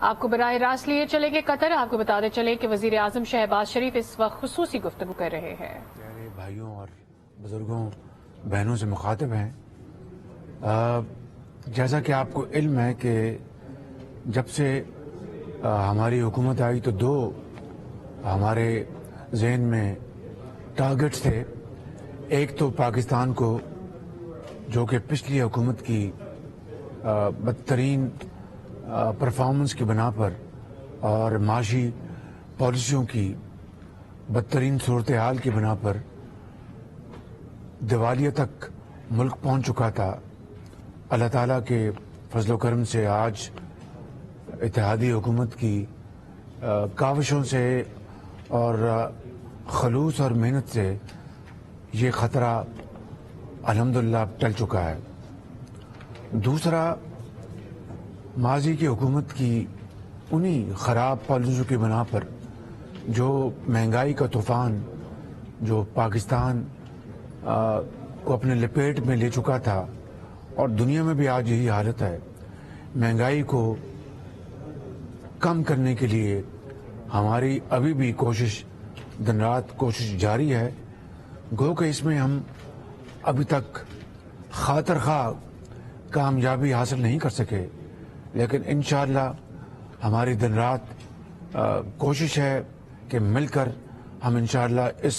آپ کو براہ راست لیے چلے گے قطر. آپ کو بتاتے چلے کہ وزیر اعظم شہباز شریف اس وقت خصوصی گفتگو کر رہے ہیں. پیارے بھائیوں اور بزرگوں بہنوں سے مخاطب ہیں. جیسا کہ آپ کو علم ہے کہ جب سے ہماری حکومت آئی تو دو ہمارے ذہن میں ٹارگٹس تھے. ایک تو پاکستان کو جو کہ پچھلی حکومت کی بدترین پرفارمنس کی بنا پر اور معاشی پالیسیوں کی بدترین صورتحال کی بنا پر دیوالیہ تک ملک پہنچ چکا تھا. اللہ تعالیٰ کے فضل و کرم سے آج اتحادی حکومت کی کاوشوں سے اور خلوص اور محنت سے یہ خطرہ الحمدللہ ٹل چکا ہے. دوسرا، ماضی کی حکومت کی انہی خراب پالیسیوں کی بنا پر جو مہنگائی کا طوفان جو پاکستان کو اپنے لپیٹ میں لے چکا تھا اور دنیا میں بھی آج یہی حالت ہے. مہنگائی کو کم کرنے کے لیے ہماری ابھی بھی کوشش دن رات کوشش جاری ہے. گو کہ اس میں ہم ابھی تک خاطر خواہ کامیابی حاصل نہیں کر سکے، لیکن انشاءاللہ ہماری دن رات کوشش ہے کہ مل کر ہم انشاءاللہ اس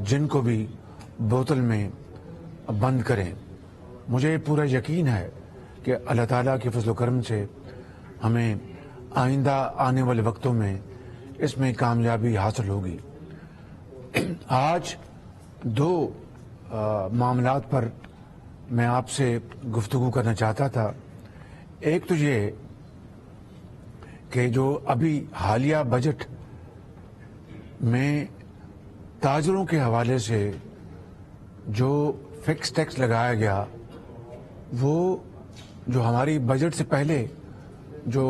جن کو بھی بوتل میں بند کریں. مجھے پورا یقین ہے کہ اللہ تعالیٰ کے فضل و کرم سے ہمیں آئندہ آنے والے وقتوں میں اس میں کامیابی حاصل ہوگی. آج دو معاملات پر میں آپ سے گفتگو کرنا چاہتا تھا. ایک تو یہ کہ جو ابھی حالیہ بجٹ میں تاجروں کے حوالے سے جو فکس ٹیکس لگایا گیا، وہ جو ہماری بجٹ سے پہلے جو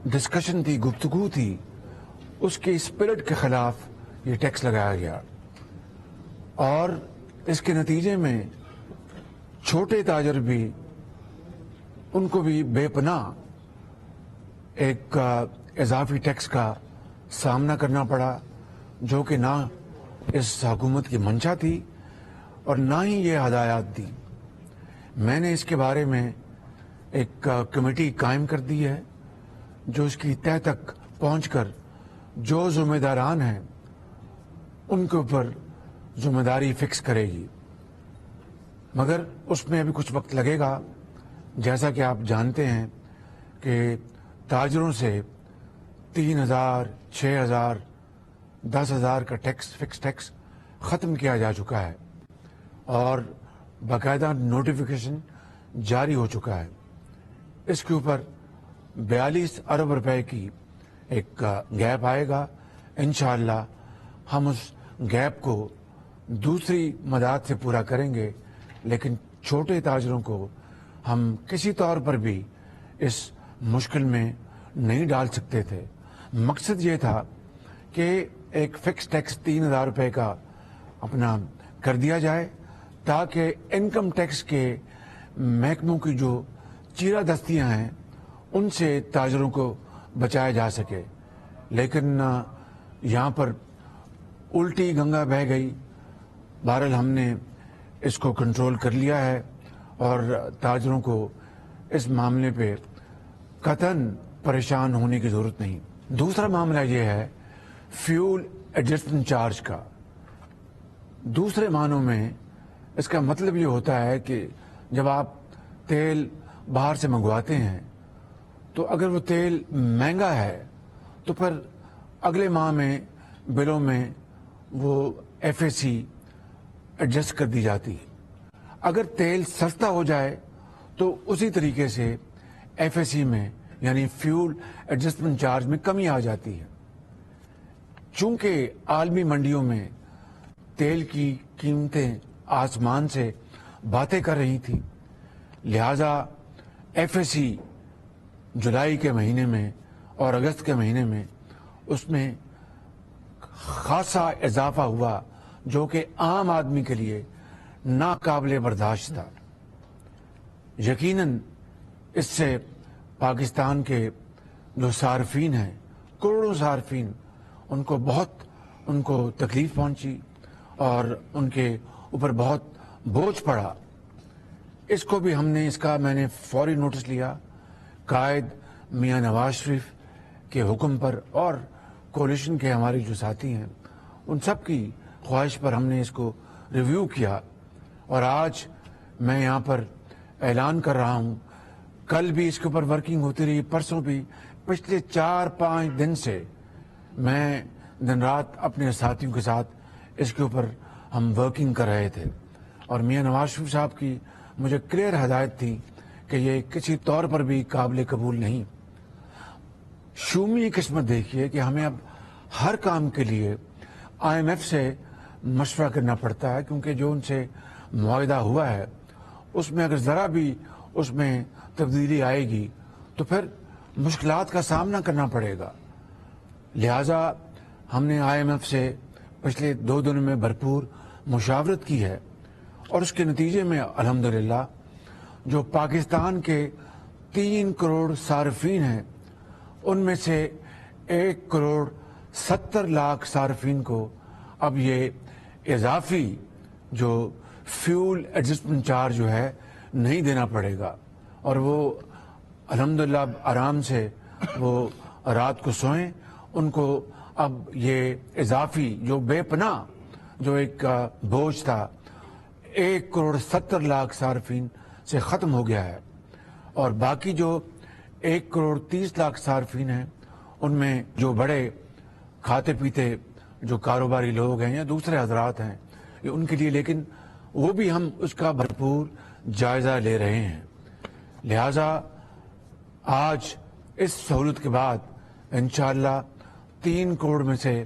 ڈسکشن تھی، گفتگو تھی، اس کے اسپرٹ کے خلاف یہ ٹیکس لگایا گیا. اور اس کے نتیجے میں چھوٹے تاجر بھی، ان کو بھی بے پناہ ایک اضافی ٹیکس کا سامنا کرنا پڑا، جو کہ نہ اس حکومت کی منشا تھی اور نہ ہی یہ ہدایات دی. میں نے اس کے بارے میں ایک کمیٹی قائم کر دی ہے جو اس کی تہہ تک پہنچ کر جو ذمہ داران ہیں ان کے اوپر ذمہ داری فکس کرے گی. مگر اس میں ابھی کچھ وقت لگے گا. جیسا کہ آپ جانتے ہیں کہ تاجروں سے 3,000، 6,000، 10,000 کا ٹیکس، فکس ٹیکس ختم کیا جا چکا ہے اور باقاعدہ نوٹیفیکیشن جاری ہو چکا ہے. اس کے اوپر 42 ارب روپے کی ایک گیپ آئے گا. انشاءاللہ ہم اس گیپ کو دوسری مداد سے پورا کریں گے، لیکن چھوٹے تاجروں کو ہم کسی طور پر بھی اس مشکل میں نہیں ڈال سکتے تھے. مقصد یہ تھا کہ ایک فکس ٹیکس 3,000 روپے کا اپنا کر دیا جائے تاکہ انکم ٹیکس کے محکموں کی جو چیرہ دستیاں ہیں ان سے تاجروں کو بچایا جا سکے. لیکن یہاں پر الٹی گنگا بہہ گئی. بہرحال ہم نے اس کو کنٹرول کر لیا ہے اور تاجروں کو اس معاملے پہ قطعاً پریشان ہونے کی ضرورت نہیں. دوسرا معاملہ یہ ہے فیول ایڈجسٹمنٹ چارج کا. دوسرے معنوں میں اس کا مطلب یہ ہوتا ہے کہ جب آپ تیل باہر سے منگواتے ہیں تو اگر وہ تیل مہنگا ہے تو پھر اگلے ماہ میں بلوں میں وہ ایف اے سی ایڈجسٹ کر دی جاتی ہے. اگر تیل سستا ہو جائے تو اسی طریقے سے ایف اے سی میں یعنی فیول ایڈجسٹمنٹ چارج میں کمی آ جاتی ہے. چونکہ عالمی منڈیوں میں تیل کی قیمتیں آسمان سے باتیں کر رہی تھیں، لہذا ایف اے سی جولائی کے مہینے میں اور اگست کے مہینے میں اس میں خاصا اضافہ ہوا جو کہ عام آدمی کے لیے ناقابل برداشت تھا. یقیناً اس سے پاکستان کے جو صارفین ہیں، کروڑوں صارفین، ان کو تکلیف پہنچی اور ان کے اوپر بہت بوجھ پڑا. اس کو بھی میں نے فوری نوٹس لیا. قائد میاں نواز شریف کے حکم پر اور کولیشن کے ہمارے جو ساتھی ہیں ان سب کی خواہش پر ہم نے اس کو ریویو کیا. اور آج میں یہاں پر اعلان کر رہا ہوں، کل بھی اس کے اوپر ورکنگ ہوتی رہی، پرسوں بھی، پچھلے 4-5 دن سے میں دن رات اپنے ساتھیوں کے ساتھ اس کے اوپر ہم ورکنگ کر رہے تھے. اور میاں نواز شریف صاحب کی مجھے کلیئر ہدایت تھی کہ یہ کسی طور پر بھی قابل قبول نہیں. شومی قسمت دیکھیے کہ ہمیں اب ہر کام کے لیے IMF سے مشورہ کرنا پڑتا ہے، کیونکہ جو ان سے معاہدہ ہوا ہے اس میں اگر ذرا بھی اس میں تبدیلی آئے گی تو پھر مشکلات کا سامنا کرنا پڑے گا. لہٰذا ہم نے IMF سے پچھلے 2 دنوں میں بھرپور مشاورت کی ہے اور اس کے نتیجے میں الحمدللہ جو پاکستان کے 3 کروڑ صارفین ہیں ان میں سے 1.70 کروڑ صارفین کو اب یہ اضافی جو فیول ایڈجسٹمنٹ چارج جو ہے نہیں دینا پڑے گا، اور وہ الحمدللہ آرام سے وہ رات کو سوئیں. ان کو اب یہ اضافی جو بے پناہ جو ایک بوجھ تھا 1.70 کروڑ صارفین سے ختم ہو گیا ہے. اور باقی جو 1.30 کروڑ صارفین ہیں ان میں جو بڑے کھاتے پیتے جو کاروباری لوگ ہیں یا دوسرے حضرات ہیں ان کے لیے، لیکن وہ بھی ہم اس کا بھرپور جائزہ لے رہے ہیں. لہذا آج اس سہولت کے بعد انشاءاللہ 3 کروڑ میں سے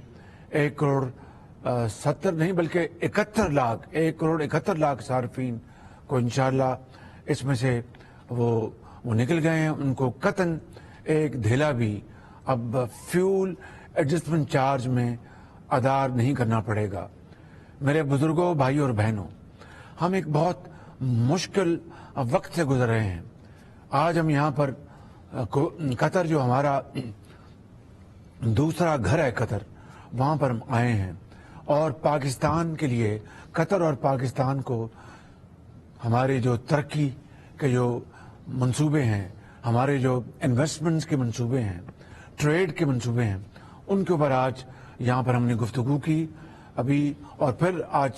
1.70 نہیں بلکہ 1.71 کروڑ صارفین کو انشاءاللہ اس میں سے وہ نکل گئے ہیں. ان کو قطعاً ایک دھیلا بھی اب فیول ایڈجسٹمنٹ چارج میں ادا نہیں کرنا پڑے گا. میرے بزرگوں، بھائیوں اور بہنوں، ہم ایک بہت مشکل وقت سے گزر رہے ہیں. آج ہم یہاں پر قطر جو ہمارا دوسرا گھر ہے قطر، وہاں پر ہم آئے ہیں اور پاکستان کے لیے قطر اور پاکستان کو ہمارے جو ترقی کے جو منصوبے ہیں، ہمارے جو انویسٹمنٹس کے منصوبے ہیں، ٹریڈ کے منصوبے ہیں، ان کے اوپر آج یہاں پر ہم نے گفتگو کی ابھی، اور پھر آج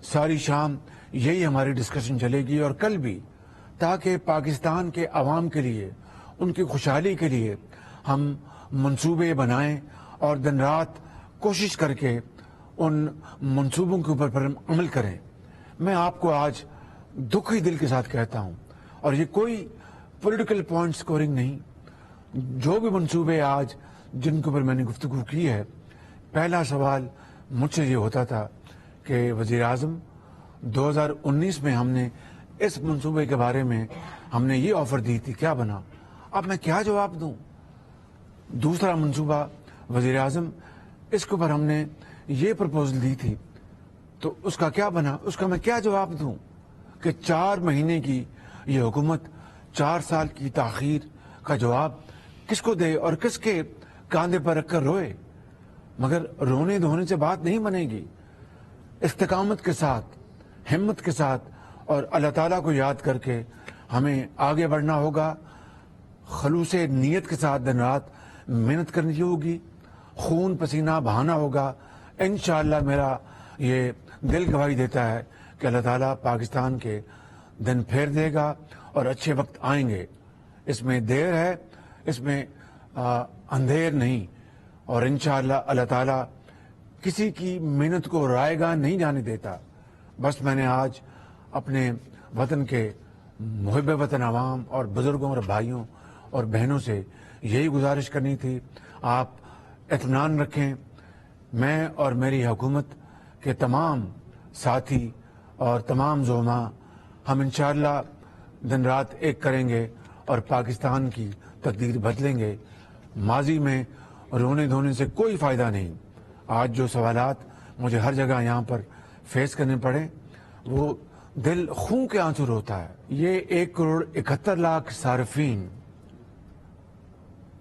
ساری شام یہی ہماری ڈسکشن چلے گی اور کل بھی، تاکہ پاکستان کے عوام کے لیے، ان کی خوشحالی کے لیے ہم منصوبے بنائیں اور دن رات کوشش کر کے ان منصوبوں کے اوپر پر عمل کریں. میں آپ کو آج دکھی دل کے ساتھ کہتا ہوں، اور یہ کوئی پولیٹیکل پوائنٹ سکورنگ نہیں، جو بھی منصوبے آج جن کے اوپر میں نے گفتگو کی ہے، پہلا سوال مجھ سے یہ ہوتا تھا کہ وزیر اعظم 2019 میں ہم نے اس منصوبے کے بارے میں ہم نے یہ آفر دی تھی، کیا بنا؟ اب میں کیا جواب دوں؟ دوسرا منصوبہ وزیر اعظم اس کے اوپر ہم نے یہ پرپوزل دی تھی، تو اس کا کیا بنا؟ اس کا میں کیا جواب دوں کہ 4 مہینے کی یہ حکومت 4 سال کی تاخیر کا جواب کس کو دے اور کس کے کاندھے پر رکھ کر روئے؟ مگر رونے دھونے سے بات نہیں بنے گی. استقامت کے ساتھ، ہمت کے ساتھ اور اللہ تعالیٰ کو یاد کر کے ہمیں آگے بڑھنا ہوگا. خلوص نیت کے ساتھ دن رات محنت کرنی ہوگی، خون پسینہ بہانا ہوگا. انشاءاللہ میرا یہ دل گواہی دیتا ہے کہ اللہ تعالیٰ پاکستان کے دن پھیر دے گا اور اچھے وقت آئیں گے. اس میں دیر ہے، اس میں اندھیر نہیں، اور انشاءاللہ اللہ تعالیٰ کسی کی محنت کو رائے گاہ نہیں جانے دیتا. بس میں نے آج اپنے وطن کے محب وطن عوام اور بزرگوں اور بھائیوں اور بہنوں سے یہی گزارش کرنی تھی، آپ اطمینان رکھیں. میں اور میری حکومت کے تمام ساتھی اور تمام زعماء ہم انشاءاللہ دن رات ایک کریں گے اور پاکستان کی تقدیر بدلیں گے. ماضی میں رونے دھونے سے کوئی فائدہ نہیں. آج جو سوالات مجھے ہر جگہ یہاں پر فیس کرنے پڑے، وہ دل خون کے آنسو روتا ہے. یہ 1.71 کروڑ صارفین